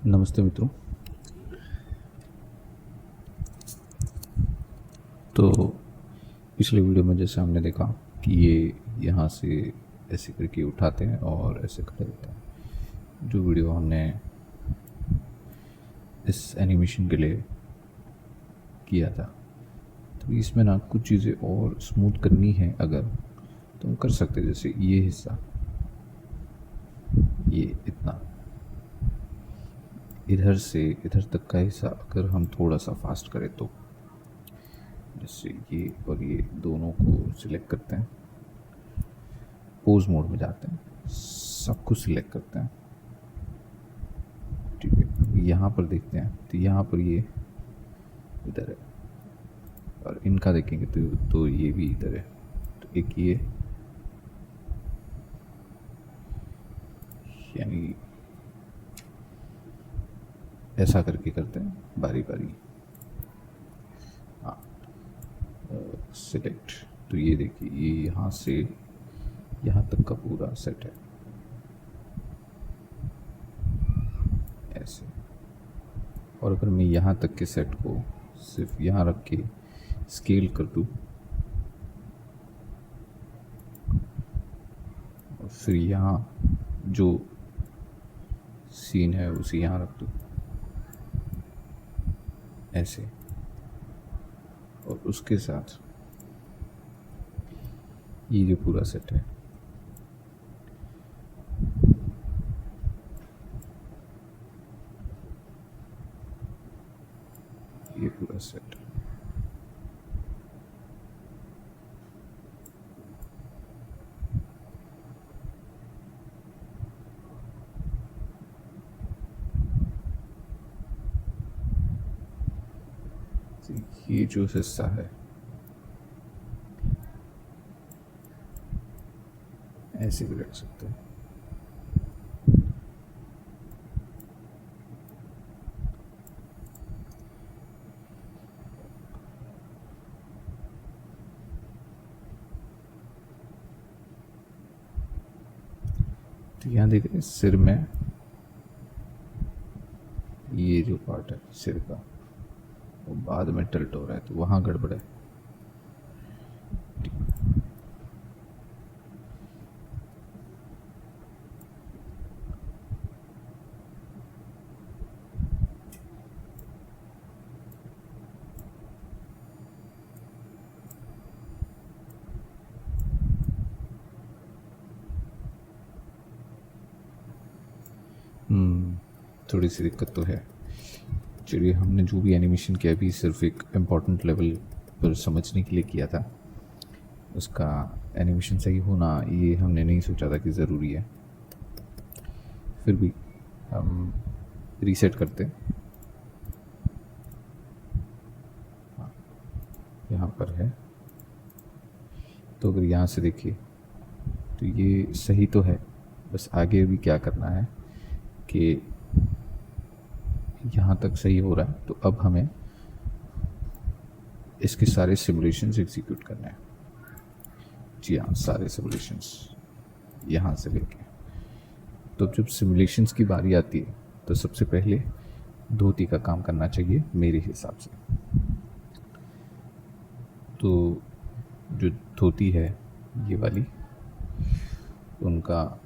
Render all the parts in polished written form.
नमस्ते मित्रों। तो पिछले वीडियो में जैसे हमने देखा कि ये यहाँ से ऐसे करके उठाते हैं और ऐसे खड़े होते हैं। जो वीडियो हमने इस एनिमेशन के लिए किया था, तो इसमें ना कुछ चीज़ें और स्मूथ करनी है अगर, तो हम कर सकते हैं। जैसे ये हिस्सा, ये इतना इधर से इधर तक का हिस्सा अगर हम थोड़ा सा फास्ट करें तो, जैसे ये और ये दोनों को सिलेक्ट करते हैं, पोज मोड में जाते हैं, सब कुछ सिलेक्ट करते हैं। ठीक है, यहाँ पर देखते हैं तो यहाँ पर ये इधर है और इनका देखेंगे तो ये भी इधर है। तो एक ये यानी ऐसा करके करते हैं बारी बारी। हाँ, सिलेक्ट, तो ये देखिए ये यहाँ से यहाँ तक का पूरा सेट है ऐसे। और अगर मैं यहाँ तक के सेट को सिर्फ यहाँ रख के स्केल कर दूँ और फिर यहाँ जो सीन है उसे यहाँ रख दूँ ऐसे, और उसके साथ ये जो पूरा सेट है ये पूरा सेट, ये जो हिस्सा है ऐसे भी रख सकते हैं। तो यहाँ देखिए सिर में ये जो पार्ट है सिर का वो बाद में टल्ट हो रहा है, तो वहाँ गड़बड़ है। थोड़ी सी दिक्कत तो है। चलिए, हमने जो भी एनिमेशन किया अभी सिर्फ एक इम्पॉर्टेंट लेवल पर समझने के लिए किया था। उसका एनिमेशन सही होना ये हमने नहीं सोचा था कि ज़रूरी है। फिर भी हम रीसेट करते हैं। यहाँ पर है, तो अगर यहाँ से देखिए तो ये सही तो है। बस आगे भी क्या करना है कि यहाँ तक सही हो रहा है, तो अब हमें इसके सारे सिमुलेशंस एग्जीक्यूट करने हैं। जी हाँ, सारे सिमुलेशंस यहाँ से लेके। तो जब सिमुलेशंस की बारी आती है तो सबसे पहले धोती का काम करना चाहिए मेरे हिसाब से। तो जो धोती है ये वाली, उनका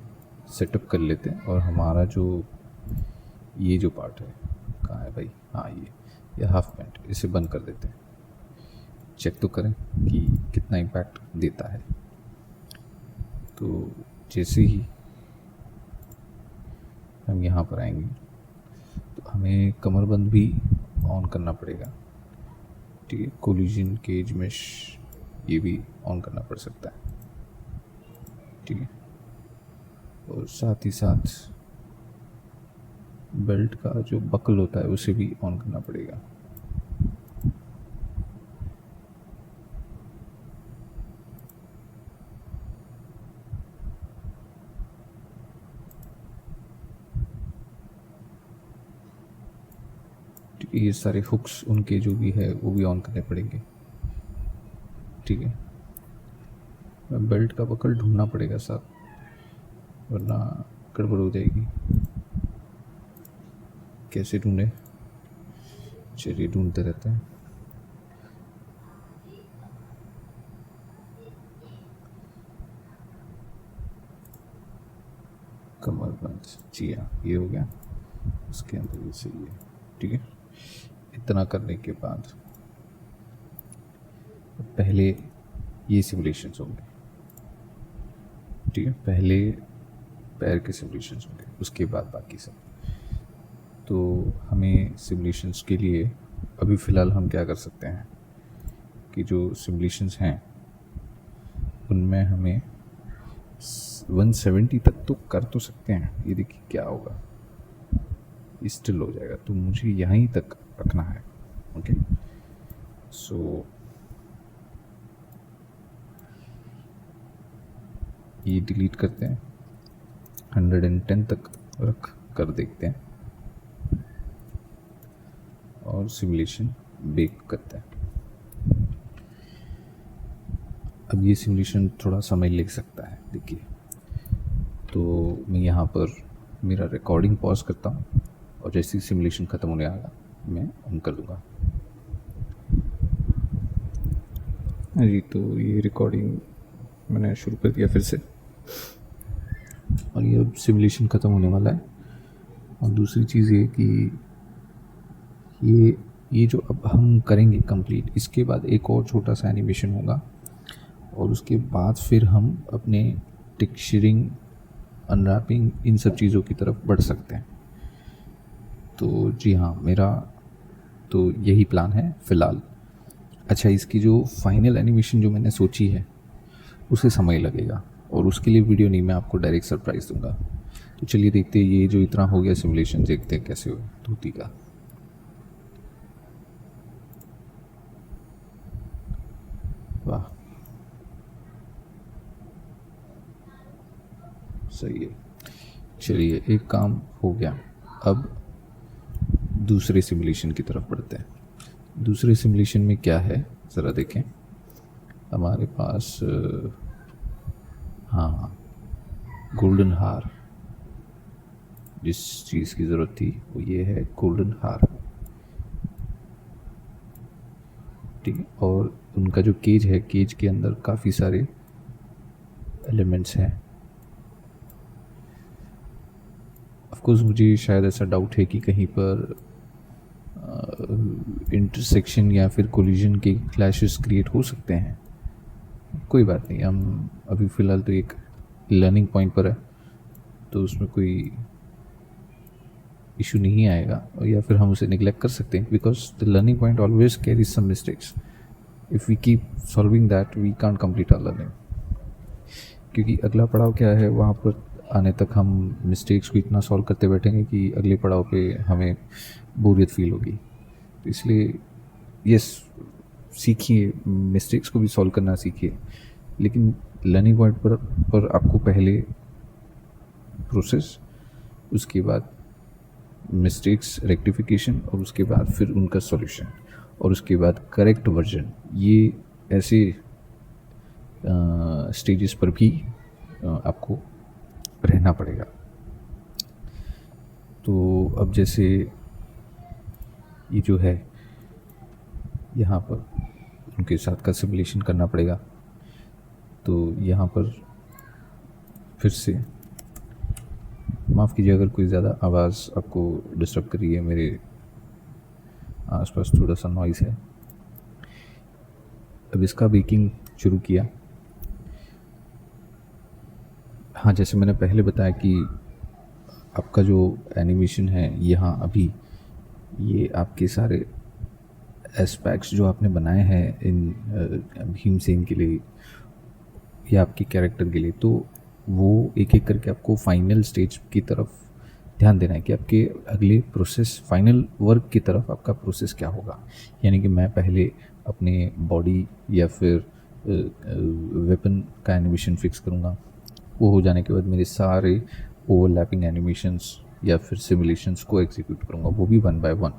सेटअप कर लेते हैं। और हमारा जो ये जो पार्ट है, कहाँ है भाई, हाँ ये हाफ पैंट, इसे बंद कर देते हैं। चेक तो करें कि कितना इम्पैक्ट देता है। तो जैसे ही हम यहाँ पर आएंगे तो हमें कमरबंद भी ऑन करना पड़ेगा। ठीक है, कोलिजन केज मेश ये भी ऑन करना पड़ सकता है। ठीक है, और साथ ही साथ बेल्ट का जो बकल होता है उसे भी ऑन करना पड़ेगा। ये सारे हुक्स उनके जो भी है वो भी ऑन करने पड़ेंगे। ठीक है, बेल्ट का बकल ढूंढना पड़ेगा साथ, वरना गड़बड़ हो जाएगी। कैसे ढूंढे, चलिए ढूंढते रहते हैं। कमरबंद, जी हाँ, ये हो गया। उसके अंदर ये सही है, ठीक है। इतना करने के बाद पहले ये सिमुलेशंस होंगे, ठीक है। पहले पैर के सिमुलेशंस होंगे, उसके बाद बाकी सब। तो हमें सिमुलेशंस के लिए अभी फ़िलहाल हम क्या कर सकते हैं कि जो सिमुलेशंस हैं उनमें हमें 170 तक तो कर तो सकते हैं। ये देखिए क्या होगा, स्टिल हो जाएगा, तो मुझे यहीं तक रखना है। ओके, सो ये डिलीट करते हैं, 110 तक रख कर देखते हैं और सिमुलेशन बेक करते हैं। अब ये सिमुलेशन थोड़ा समय ले सकता है, देखिए। तो मैं यहाँ पर मेरा रिकॉर्डिंग पॉज करता हूँ और जैसे ही सिमुलेशन ख़त्म होने आएगा मैं ऑन कर दूँगा। हाँ जी, तो ये रिकॉर्डिंग मैंने शुरू कर दिया फिर से, और ये अब सिमुलेशन ख़त्म होने वाला है। और दूसरी चीज़ ये कि ये जो अब हम करेंगे कंप्लीट, इसके बाद एक और छोटा सा एनिमेशन होगा और उसके बाद फिर हम अपने टेक्सचरिंग, अनरैपिंग, इन सब चीज़ों की तरफ बढ़ सकते हैं। तो जी हाँ, मेरा तो यही प्लान है फ़िलहाल। अच्छा, इसकी जो फाइनल एनिमेशन जो मैंने सोची है उसे समय लगेगा, और उसके लिए वीडियो नहीं, मैं आपको डायरेक्ट सरप्राइज़ दूंगा। तो चलिए देखते हैं, ये जो इतना हो गया सिमुलेशन, देखते हैं कैसे हो धोती का। वाह, सही है। चलिए, एक काम हो गया। अब दूसरे सिमुलेशन की तरफ बढ़ते हैं। दूसरे सिमुलेशन में क्या है ज़रा देखें। हमारे पास हाँ, गोल्डन हार, जिस चीज़ की ज़रूरत थी वो ये है, गोल्डन हार, ठीक है। और उनका जो केज है, केज के अंदर काफ़ी सारे एलिमेंट्स हैं। ऑफकोर्स मुझे शायद ऐसा डाउट है कि कहीं पर इंटरसेक्शन या फिर कोलिजन के क्लैशेस क्रिएट हो सकते हैं। कोई बात नहीं, हम अभी फ़िलहाल तो एक लर्निंग पॉइंट पर है, तो उसमें कोई इशू नहीं आएगा, या फिर हम उसे निगलेक्ट कर सकते हैं, because the learning point always carries some mistakes. If we keep solving that we can't complete our learning, क्योंकि अगला पड़ाव क्या है, वहाँ पर आने तक हम मिस्टेक्स को इतना सॉल्व करते बैठेंगे कि अगले पड़ाव पे हमें बोरियत फील होगी। तो इसलिए यस, सीखिए, मिस्टेक्स को भी सॉल्व करना सीखिए, लेकिन लर्निंग पॉइंट पर आपको पहले प्रोसेस, उसके बाद मिस्टेक्स रेक्टिफिकेशन, और उसके बाद फिर उनका सॉल्यूशन, और उसके बाद करेक्ट वर्जन। ये ऐसे स्टेजेस पर भी आपको रहना पड़ेगा। तो अब जैसे ये जो है, यहाँ पर उनके साथ का सिमुलेशन करना पड़ेगा। तो यहाँ पर फिर से माफ़ कीजिए अगर कोई ज़्यादा आवाज़ आपको डिस्टर्ब कर रही है, मेरे आसपास थोड़ा सा नॉइज़ है। अब इसका बेकिंग शुरू किया। हाँ, जैसे मैंने पहले बताया कि आपका जो एनिमेशन है यहाँ अभी, ये आपके सारे एस्पेक्ट्स जो आपने बनाए हैं इन भीमसेन के लिए या आपके कैरेक्टर के लिए, तो वो एक एक करके आपको फाइनल स्टेज की तरफ ध्यान देना है कि आपके अगले प्रोसेस, फाइनल वर्क की तरफ आपका प्रोसेस क्या होगा। यानी कि मैं पहले अपने बॉडी या फिर वेपन का एनिमेशन फिक्स करूँगा। वो हो जाने के बाद मेरे सारे ओवरलैपिंग एनिमेशंस या फिर सिमुलेशंस को एग्जीक्यूट करूँगा, वो भी 1 बाय 1,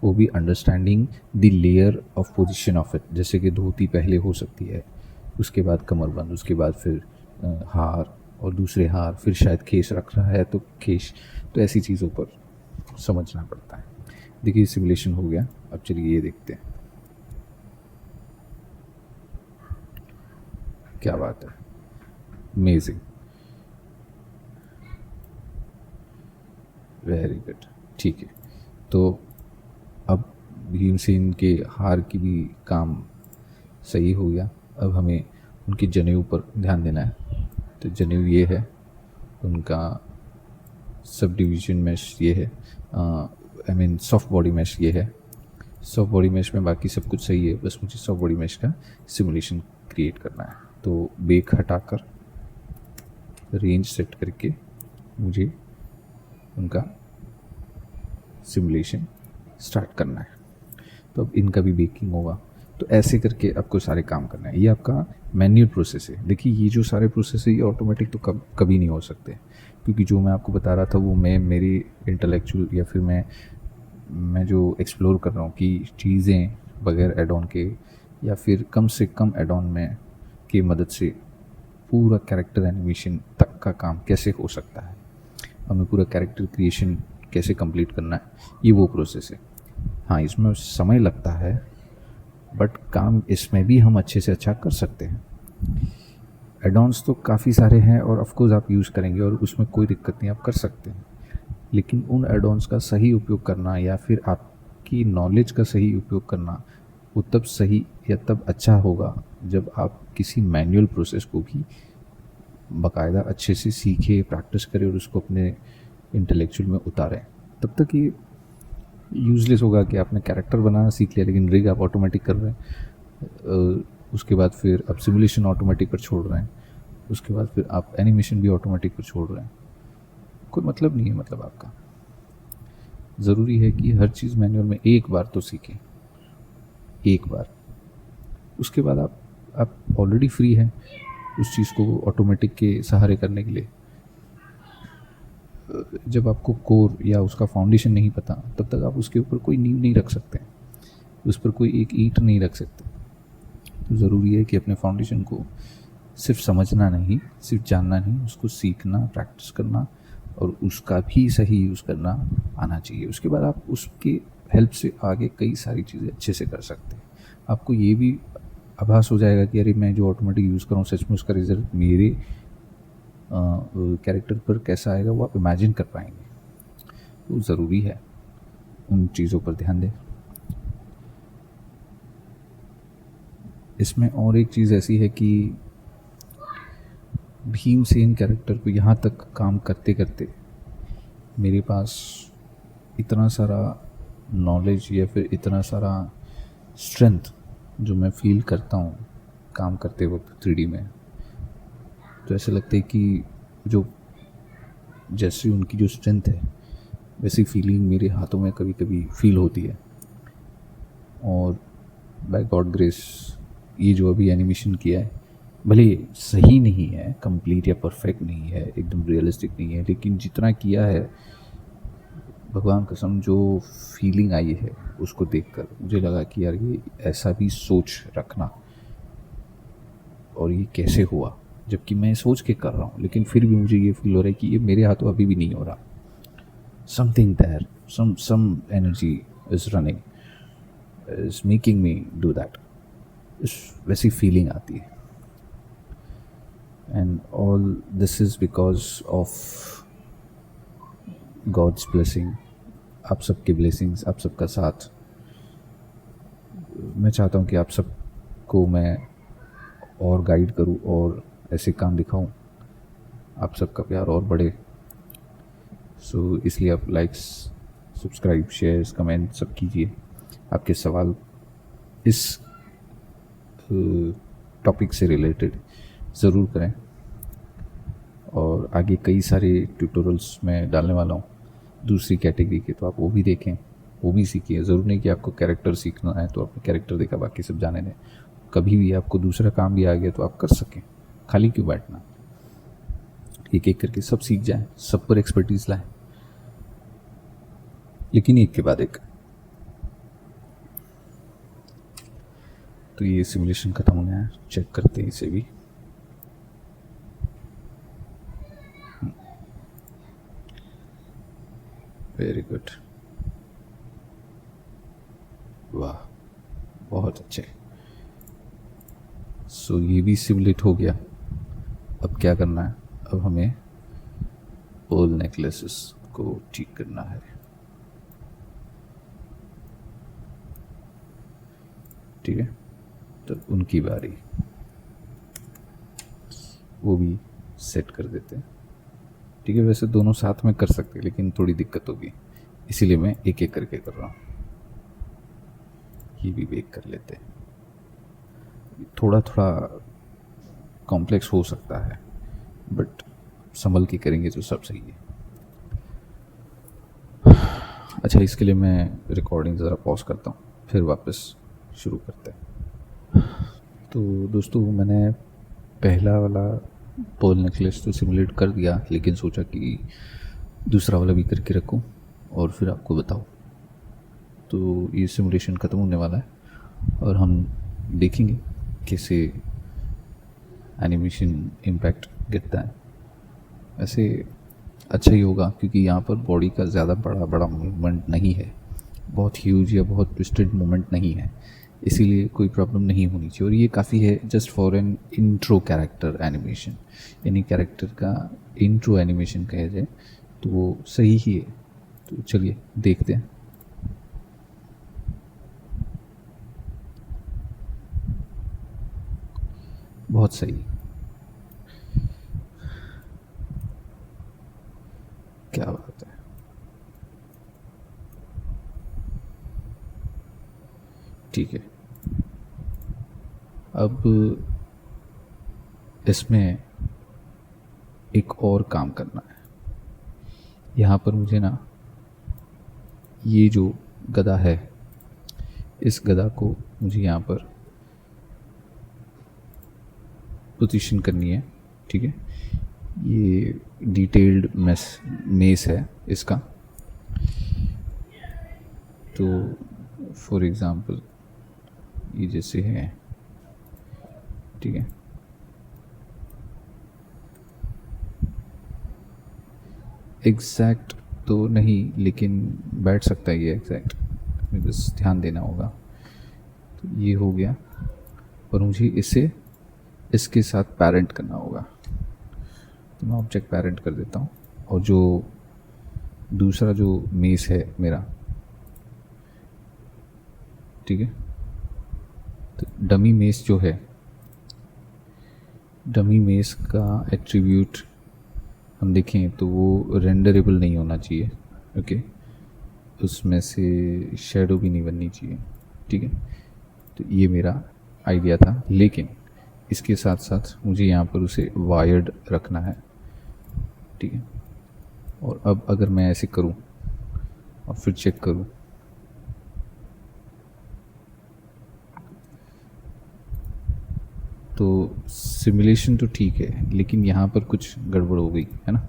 वो भी understanding the layer of position of it. जैसे कि धोती पहले हो सकती है, उसके बाद कमरबंद, उसके बाद फिर हार और दूसरे हार, फिर शायद खेस रख रहा है तो खेस, तो ऐसी चीज़ों पर समझना पड़ता है। देखिए सिमुलेशन हो गया, अब चलिए ये देखते हैं। क्या बात है, अमेजिंग, वेरी गुड। ठीक है, तो अब भीमसेन के हार की भी काम सही हो गया। अब हमें उनके जनेऊ पर ध्यान देना है। तो जनेऊ ये है, उनका सब डिवीजन मैश ये है, I mean soft body mesh ये है। सॉफ्ट बॉडी मैश में बाकी सब कुछ सही है, बस मुझे सॉफ्ट बॉडी मैश का सिमुलेशन क्रिएट करना है। तो बेक हटाकर रेंज सेट करके मुझे उनका सिमुलेशन स्टार्ट करना है। तो अब इनका भी बेकिंग होगा। तो ऐसे करके आपको सारे काम करना है। ये आपका मैन्युअल प्रोसेस है। देखिए ये जो सारे प्रोसेस है ये ऑटोमेटिक तो कभी नहीं हो सकते, क्योंकि जो मैं आपको बता रहा था वो मैं मेरी इंटेलेक्चुअल या फिर मैं जो एक्सप्लोर कर रहा हूँ कि चीज़ें बगैर एड ऑन के या फिर कम से कम एड ऑन में की मदद से पूरा कैरेक्टर एनिमेशन तक का काम कैसे हो सकता है, हमें पूरा कैरेक्टर क्रिएशन कैसे कंप्लीट करना है, ये वो प्रोसेस है। हाँ, इसमें समय लगता है बट काम इसमें भी हम अच्छे से अच्छा कर सकते हैं। एडॉन्स तो काफ़ी सारे हैं और ऑफकोर्स आप यूज़ करेंगे और उसमें कोई दिक्कत नहीं, आप कर सकते हैं। लेकिन उन एडॉन्स का सही उपयोग करना या फिर आपकी नॉलेज का सही उपयोग करना वो तब सही या तब अच्छा होगा जब आप किसी मैनुअल प्रोसेस को भी बाकायदा अच्छे से सीखे, प्रैक्टिस करें और उसको अपने इंटेलेक्चुअल में उतारें। तब तक ये यूज़लेस होगा कि आपने कैरेक्टर बनाना सीख लिया लेकिन रिग आप ऑटोमेटिक कर रहे हैं, उसके बाद फिर आप सिमुलेशन ऑटोमेटिक पर छोड़ रहे हैं, उसके बाद फिर आप एनिमेशन भी ऑटोमेटिक पर छोड़ रहे हैं। कोई मतलब नहीं है। मतलब आपका ज़रूरी है कि हर चीज़ मैनुअल में एक बार तो सीखें, एक बार। उसके बाद आप ऑलरेडी फ्री हैं उस चीज़ को ऑटोमेटिक के सहारे करने के लिए। जब आपको कोर या उसका फाउंडेशन नहीं पता तब तक आप उसके ऊपर कोई नींव नहीं रख सकते, उस पर कोई एक ईंट नहीं रख सकते। तो ज़रूरी है कि अपने फाउंडेशन को सिर्फ समझना नहीं, सिर्फ जानना नहीं, उसको सीखना, प्रैक्टिस करना और उसका भी सही यूज़ करना आना चाहिए। उसके बाद आप उसके हेल्प से आगे कई सारी चीज़ें अच्छे से कर सकते हैं। आपको ये भी आभास हो जाएगा कि अरे मैं जो ऑटोमेटिक यूज़ कर रहा हूँ सच में उसका रिजल्ट मेरे कैरेक्टर पर कैसा आएगा वो आप इमेजिन कर पाएंगे। तो ज़रूरी है उन चीज़ों पर ध्यान दें। इसमें और एक चीज़ ऐसी है कि भीमसेन कैरेक्टर को यहाँ तक काम करते करते मेरे पास इतना सारा नॉलेज या फिर इतना सारा स्ट्रेंथ जो मैं फील करता हूँ काम करते वक्त 3D में, तो ऐसा लगता है कि जो जैसी उनकी जो स्ट्रेंथ है वैसी फीलिंग मेरे हाथों में कभी कभी फील होती है। और बाय गॉड ग्रेस ये जो अभी एनिमेशन किया है भले सही नहीं है, कंप्लीट या परफेक्ट नहीं है, एकदम रियलिस्टिक नहीं है, लेकिन जितना किया है भगवान कसम जो फीलिंग आई है उसको देखकर मुझे लगा कि यार ये ऐसा भी सोच रखना और ये कैसे हुआ, जबकि मैं सोच के कर रहा हूँ लेकिन फिर भी मुझे ये फील हो रहा है कि ये मेरे हाथों अभी भी नहीं हो रहा। Something there, some energy is running, is making me do that. वैसी फीलिंग आती है। And all this is because of God's blessing, आप सबके ब्लेसिंग्स, आप सबका साथ। मैं चाहता हूँ कि आप सबको मैं और गाइड करूँ और ऐसे काम दिखाऊं, आप सबका प्यार और बढ़े। सो इसलिए आप लाइक्स, सब्सक्राइब, शेयर्स, कमेंट सब कीजिए। आपके सवाल इस टॉपिक से रिलेटेड ज़रूर करें और आगे कई सारे ट्यूटोरियल्स मैं डालने वाला हूँ दूसरी कैटेगरी के, तो आप वो भी देखें, वो भी सीखिए। ज़रूर नहीं कि आपको कैरेक्टर सीखना है तो आपने कैरेक्टर देखा बाकी सब जाने दें। कभी भी आपको दूसरा काम भी आ गया तो आप कर सकें, खाली क्यों बैठना। एक एक करके सब सीख जाएं, सब पर एक्सपर्टीज़ लाएं, लेकिन एक के बाद एक। तो ये सिमुलेशन खत्म हो गया है, चेक करते हैं इसे भी। Very good. वाह, बहुत अच्छे। सो ये भी सिमुलेट हो गया। अब क्या करना है, अब हमें पर्ल नेकलेसेस को ठीक करना है। ठीक है, तो उनकी बारी, वो भी सेट कर देते हैं। ठीक है, वैसे दोनों साथ में कर सकते हैं लेकिन थोड़ी दिक्कत होगी, इसीलिए मैं एक एक करके कर रहा हूँ। ये भी बेक कर लेते हैं। थोड़ा थोड़ा कॉम्प्लेक्स हो सकता है बट संभल के करेंगे तो सब सही है। अच्छा, इसके लिए मैं रिकॉर्डिंग ज़रा पॉज करता हूँ, फिर वापस शुरू करते हैं। तो दोस्तों, मैंने पहला वाला पर्ल नेकलेस तो सिमुलेट कर दिया, लेकिन सोचा कि दूसरा वाला भी करके रखूं और फिर आपको बताऊं। तो ये सिमुलेशन ख़त्म होने वाला है और हम देखेंगे कैसे एनिमेशन इम्पैक्ट गिरता है। वैसे अच्छा ही होगा क्योंकि यहाँ पर बॉडी का ज़्यादा बड़ा मूवमेंट नहीं है, बहुत ह्यूज या बहुत ट्विस्टेड मूवमेंट नहीं है, इसीलिए कोई प्रॉब्लम नहीं होनी चाहिए। और ये काफ़ी है just for an intro character animation, यानी कैरेक्टर का इंट्रो एनिमेशन कहा जाए तो वो सही ही है। तो चलिए देखते हैं। बहुत सही, क्या बात है। ठीक है, अब इसमें एक और काम करना है। यहाँ पर मुझे ना ये जो गधा है, इस गधा को मुझे यहाँ पर पोजीशन करनी है। ठीक है, ये डिटेल्ड मेस है इसका। तो फॉर एग्ज़ाम्पल ये जैसे है, ठीक है, एग्जैक्ट तो नहीं लेकिन बैठ सकता है ये एग्जैक्ट, मुझे बस ध्यान देना होगा। तो ये हो गया और मुझे इसे इसके साथ पैरेंट करना होगा। तो मैं ऑब्जेक्ट पैरेंट कर देता हूँ और जो दूसरा जो मेस है मेरा, ठीक है, तो डमी मेस जो है, डमी मेस का एट्रीब्यूट हम देखें तो वो रेंडरेबल नहीं होना चाहिए। ओके, उसमें से शेडो भी नहीं बननी चाहिए। ठीक है, तो ये मेरा आइडिया था, लेकिन इसके साथ साथ मुझे यहाँ पर उसे वायर्ड रखना है। ठीक है, और अब अगर मैं ऐसे करूँ और फिर चेक करूँ, तो सिमुलेशन तो ठीक है लेकिन यहाँ पर कुछ गड़बड़ हो गई है ना।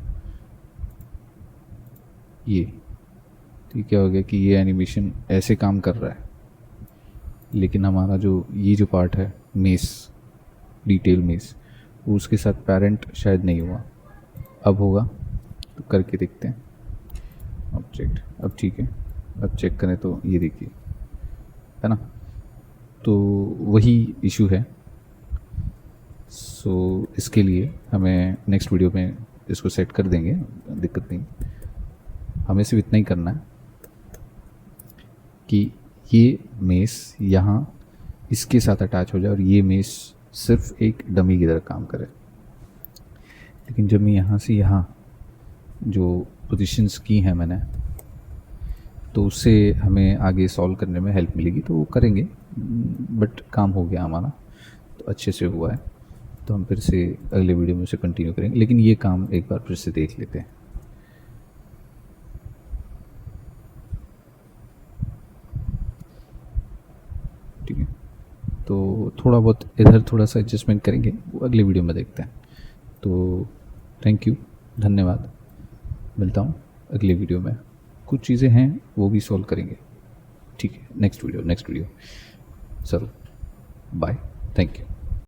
ये तो क्या हो गया कि ये एनिमेशन ऐसे काम कर रहा है लेकिन हमारा जो ये जो पार्ट है मेस, डिटेल मेस, वो उसके साथ पैरेंट शायद नहीं हुआ। अब होगा तो करके देखते हैं। ऑब्जेक्ट, अब ठीक है, अब चेक करें तो ये देखिए, है ना। तो वही इशू है। सो इसके लिए हमें नेक्स्ट वीडियो में इसको सेट कर देंगे, दिक्कत नहीं। हमें सिर्फ इतना ही करना है कि ये मेस यहाँ इसके साथ अटैच हो जाए और ये मेस सिर्फ एक डमी की तरह काम करे। लेकिन जब मैं यहाँ से यहाँ जो पोजीशंस की हैं मैंने, तो उससे हमें आगे सॉल्व करने में हेल्प मिलेगी, तो वो करेंगे। बट काम हो गया हमारा, तो अच्छे से हुआ है। तो हम फिर से अगले वीडियो में उसे कंटिन्यू करेंगे, लेकिन ये काम एक बार फिर से देख लेते हैं। ठीक है, तो थोड़ा बहुत इधर थोड़ा सा एडजस्टमेंट करेंगे, वो अगले वीडियो में देखते हैं। तो थैंक यू, धन्यवाद। मिलता हूँ अगले वीडियो में। कुछ चीज़ें हैं वो भी सॉल्व करेंगे। ठीक है, नेक्स्ट वीडियो ज़रूर। Bye, thank you.